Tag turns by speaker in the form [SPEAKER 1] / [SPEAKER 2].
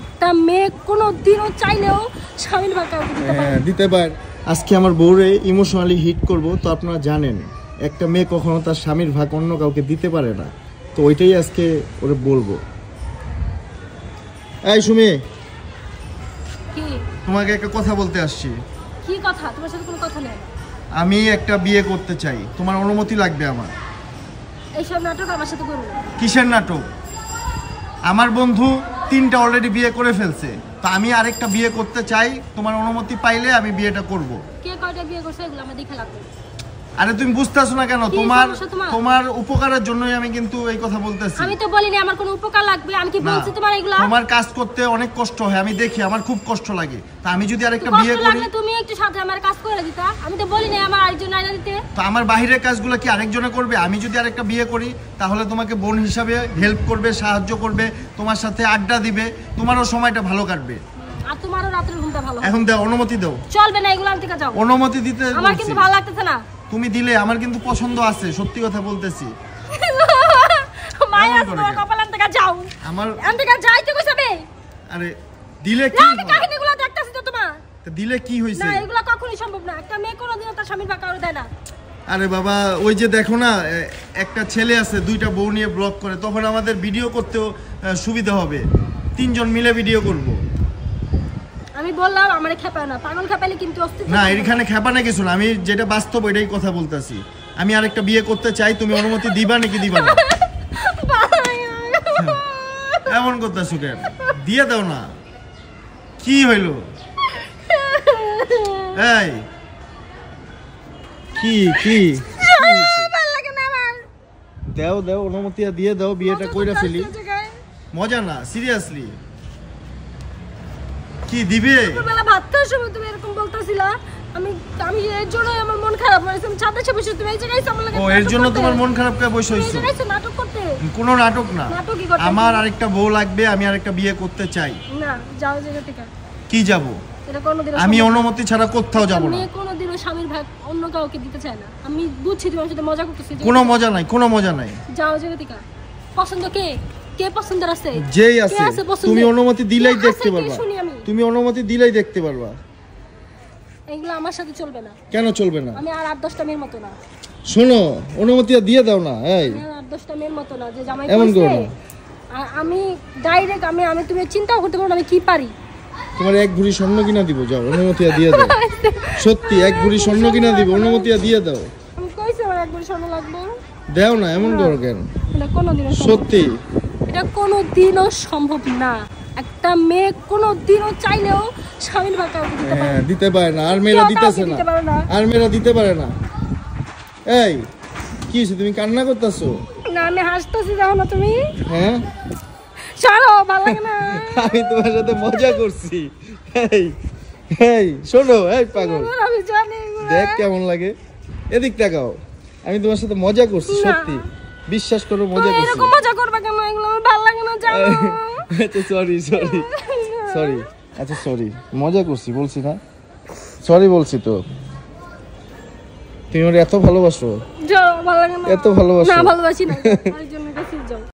[SPEAKER 1] একটা মেয়ে কোনোদিনও চাইলেও স্বামীর ভাগ কাউকে দিতে পারে না।
[SPEAKER 2] দিতে পারে। আজকে আমার বউরে ইমোশনালি হিট করব, তো আপনারা জানেন একটা মেয়ে কখনো তার স্বামীর ভাগ অন্য কাউকে দিতে পারে না, তো ওইটাই আজকে ওরে বলবো। এই সুমি,
[SPEAKER 1] কি
[SPEAKER 2] তোমাকে একটা কথা বলতে আসছি।
[SPEAKER 1] কি কথা? তোমার সাথে কোনো কথা নেই।
[SPEAKER 2] আমি একটা বিয়ে করতে চাই, তোমার অনুমতি লাগবে আমার।
[SPEAKER 1] এইসব নাটক আমার সাথে করবে না।
[SPEAKER 2] কিসের নাটক? আমার বন্ধু 3টা অলরেডি বিয়ে করে ফেলছে, তো আমি আরেকটা বিয়ে করতে চাই, তোমার অনুমতি পাইলে আমি বিয়েটা করব।
[SPEAKER 1] কে কয়টা বিয়ে করছে এগুলো আমার দেখে লাগবে।
[SPEAKER 2] আরে তুমি বুঝতেছো না কেন? তোমার উপকারের জন্যই আমি কিন্তু এই কথা বলতেছি।
[SPEAKER 1] আমি তো বলিনি আমার কোনো উপকার লাগবে, আমি কি বলছি তোমার এগুলা?
[SPEAKER 2] তোমার কাজ করতে অনেক কষ্ট হয়, আমি দেখি, আমার খুব কষ্ট লাগে। তা আমি যদি আরেকটা বিয়ে করি,
[SPEAKER 1] তুমি একটু সাথে আমার কাজ করে দিতা। আমি তো বলিনি আমার আরেকজন আইনা দিতে।
[SPEAKER 2] তো আমার বাহিরের কাজগুলো কি আরেকজনে করবে? আমি যদি আরেকটা বিয়ে করি তাহলে তোমাকে বোন হিসাবে হেল্প করবে, সাহায্য করবে, তোমার সাথে আড্ডা দিবে, তোমারও সময়টা ভালো কাটবে।
[SPEAKER 1] আর তোমারও রাতের ঘুমটা ভালো।
[SPEAKER 2] এখন দাও, অনুমতি দাও।
[SPEAKER 1] চলবে না এগুলো, আনতে যাও।
[SPEAKER 2] অনুমতি দিতে
[SPEAKER 1] আমার কিন্তু ভালো লাগতেছে না।
[SPEAKER 2] তুমি দিলে আমার কিন্তু পছন্দ আছে, সত্যি কথা বলতেছি।
[SPEAKER 1] মায়া তোমার কপাল আনতে যাও।
[SPEAKER 2] আমার
[SPEAKER 1] আনতে যাইতে কইছাবে।
[SPEAKER 2] আরে দিলে কি
[SPEAKER 1] না, আমি কাহিনীগুলো দেখতাছি তো তোমার।
[SPEAKER 2] তো দিলে কি হইছে?
[SPEAKER 1] না এগুলো কখনোই সম্ভব না। একটা মেয়ে কোনোদিনও তার স্বামীর ভাগ কাউকে দেয় না।
[SPEAKER 2] আরে বাবা, ওই যে দেখো না, একটা ছেলে আছে 2টা বউ নিয়ে ব্লগ করে, তখন আমাদের ভিডিও করতেও সুবিধা হবে, 3জন মিলে ভিডিও করব।
[SPEAKER 1] আমি বললাম আমারে খেপায় না, পাগল খেপাইলে কিন্তু অস্তিত্ব
[SPEAKER 2] না, এখানে খেপানো কিছু না, আমি যেটা বাস্তব ওইটাই কথা বলতেছি। আমি আরেকটা বিয়ে করতে চাই, তুমি অনুমতি দিবা নাকি দিবা না? এমন করতেছো কেন? দিয়ে দাও না। কি হইল? এই কি কি দাও দাও, অনুমতি দিয়ে দাও, বিয়েটা কইরা ফেলি। মজা না, সিরিয়াসলি। কি দিবে?
[SPEAKER 1] বেলা ভাত খাওয়ার সময় তুমি এরকম বলতাছিলা, আমি আমি এর জন্য আমার মন খারাপ হয়েছে। আমি ছাদে বসে তুমি এই জায়গায় সামনে লাগে।
[SPEAKER 2] ও এর জন্য তোমার মন খারাপ করে বসে হইছো?
[SPEAKER 1] এই জায়গায় নাটক করতে।
[SPEAKER 2] কোনো নাটক না,
[SPEAKER 1] নাটকই করতে।
[SPEAKER 2] আমার আরেকটা বউ লাগবে, আমি আরেকটা বিয়ে করতে চাই।
[SPEAKER 1] না, যাও জায়গা থেকে।
[SPEAKER 2] কি যাব?
[SPEAKER 1] এটা কোনোদিন
[SPEAKER 2] আমি অনুমতি ছাড়া কোথাও যাব না।
[SPEAKER 1] আমি কোনোদিনও স্বামীর ভাগ অন্য কাউকে দিতে চাই না। আমি বুঝছি তুমি আমার সাথে মজা করতেছিস।
[SPEAKER 2] কোনো মজা নাই, কোনো মজা নাই।
[SPEAKER 1] যাও জায়গা থেকে। পছন্দ কে? কে পছন্দ আছে?
[SPEAKER 2] যেই আছে, তুমি অনুমতি দিলেই দেখতে পারবা। তুমি অনুমতি দিলেই দেখতে পারবা।
[SPEAKER 1] এগুলো আমার সাথে চলবে না।
[SPEAKER 2] কেন চলবে না?
[SPEAKER 1] আমি আর 8-10টা মেয়ের মতো না।
[SPEAKER 2] শোনো, অনুমতি দিয়ে দাও না। এই
[SPEAKER 1] আমি আর 8-10টা মেয়ের মতো না যে জামাই কইছে। আমি ডাইরেক্ট আমি তুমি চিন্তাও করতে পারো না আমি কি পারি।
[SPEAKER 2] তোমার 1 ভরি স্বর্ণ কিনা দিব, যাও অনুমতি দিয়ে দাও। সত্যি 1 ভরি স্বর্ণ কিনা দিব, অনুমতি দিয়ে দাও।
[SPEAKER 1] আমি কইছি আমার 1 ভরি স্বর্ণ লাগবে।
[SPEAKER 2] দাও না, এমন করো কেন?
[SPEAKER 1] এটা কোনোদিনও
[SPEAKER 2] সত্যি,
[SPEAKER 1] এটা কোনোদিনও সম্ভব না। একটা মেয়ে কোনোদিনও চাইলেও স্বামীর ভাগ কাউকে দিতে পারে না।
[SPEAKER 2] দিতে পারে না। আর মেয়েরা দিতেছে না, আর মেয়েরা দিতে পারে না। এই কি হইছে, তুমি কান্না করতেছো?
[SPEAKER 1] না, আমি হাসতেছি। যাও না তুমি।
[SPEAKER 2] হ্যাঁ,
[SPEAKER 1] ছাড়ো, ভালো লাগে না।
[SPEAKER 2] আমি তোমার সাথে মজা করছি। এই এই শোনো, এই পাগল,
[SPEAKER 1] আমি জানি
[SPEAKER 2] দেখ কেমন লাগে, এদিক তাকাও। আমি তোমার সাথে মজা করছি, সত্যি বিশ্বাস করো, মজা করছি।
[SPEAKER 1] এরকম মজা করবে কেন? এগুলো আমার ভালো লাগে না। যাও।
[SPEAKER 2] আচ্ছা সরি সরি সরি, আচ্ছা সরি, মজা করছি, বলছি না সরি, বলছি তো। তুমি ওর এত ভালোবাসো?
[SPEAKER 1] যাও, ভালো লাগে না।
[SPEAKER 2] এত ভালোবাসো?
[SPEAKER 1] না, ভালোবাসি না। আরেকজন